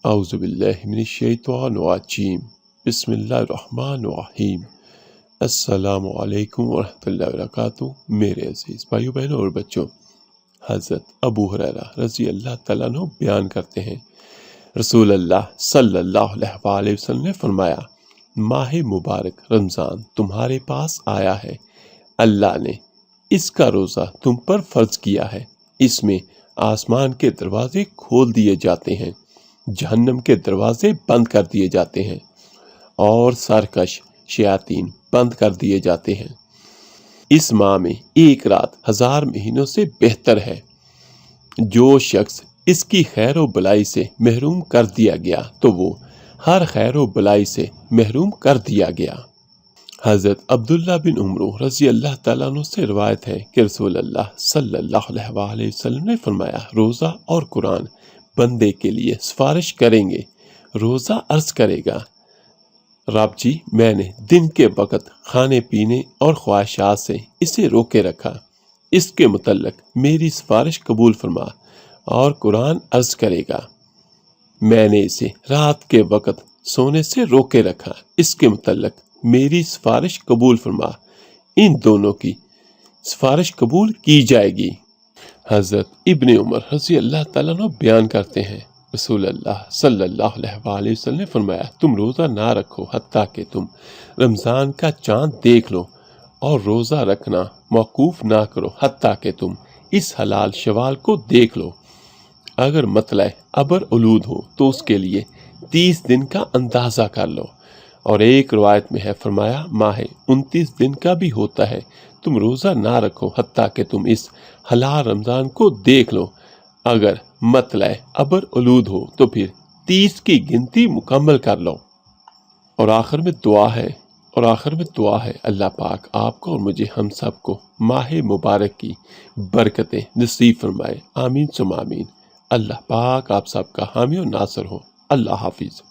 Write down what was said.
اعوذ باللہ من الشیطان الرجیم بسم اللہ الرحمن الرحیم السلام علیکم ورحمۃ اللہ وبرکاتہ۔ میرے عزیز بھائیو بہنوں اور بچوں، حضرت ابو ہریرہ رضی اللہ تعالیٰ عنہ بیان کرتے ہیں، رسول اللہ صلی اللہ علیہ وسلم نے فرمایا، ماہ مبارک رمضان تمہارے پاس آیا ہے، اللہ نے اس کا روزہ تم پر فرض کیا ہے۔ اس میں آسمان کے دروازے کھول دیے جاتے ہیں، جہنم کے دروازے بند کر دیے جاتے ہیں اور سرکش شیاطین بند کر دیے جاتے ہیں۔ اس ماہ میں ایک رات 1000 مہینوں سے بہتر ہے۔ جو شخص اس کی خیر و بلائی سے محروم کر دیا گیا تو وہ ہر خیر و بلائی سے محروم کر دیا گیا۔ حضرت عبداللہ بن عمر رضی اللہ تعالیٰ عنہ سے روایت ہے کہ رسول اللہ صلی اللہ علیہ وسلم نے فرمایا، روزہ اور قرآن بندے کے لیے سفارش کریں گے۔ روزہ عرض کرے گا، رب جی میں نے دن کے وقت کھانے پینے اور خواہشات سے اسے روکے رکھا، اس کے متعلق میری سفارش قبول فرما۔ اور قرآن عرض کرے گا، میں نے اسے رات کے وقت سونے سے روکے رکھا، اس کے متعلق میری سفارش قبول فرما۔ ان دونوں کی سفارش قبول کی جائے گی۔ حضرت ابن عمر رضی اللہ تعالیٰ عنہ بیان کرتے ہیں، رسول اللہ صلی اللہ علیہ وسلم نے فرمایا، تم روزہ نہ رکھو حتیٰ کہ تم رمضان کا چاند دیکھ لو، اور روزہ رکھنا موقوف نہ کرو حتیٰ کہ تم اس حلال شوال کو دیکھ لو۔ اگر مطلع ابر آلود ہو تو اس کے لیے 30 دن کا اندازہ کر لو۔ اور ایک روایت میں ہے فرمایا، ماہ 29 دن کا بھی ہوتا ہے، تم روزہ نہ رکھو حتیٰ کہ تم اس حلال رمضان کو دیکھ لو۔ اگر مطلع ابر آلود ہو تو پھر 30 کی گنتی مکمل کر لو۔ اور آخر میں دعا ہے اللہ پاک آپ کو اور مجھے ہم سب کو ماہ مبارک کی برکتیں نصیب فرمائے، آمین ثم آمین۔ اللہ پاک آپ سب کا حامی و ناصر ہو۔ اللہ حافظ۔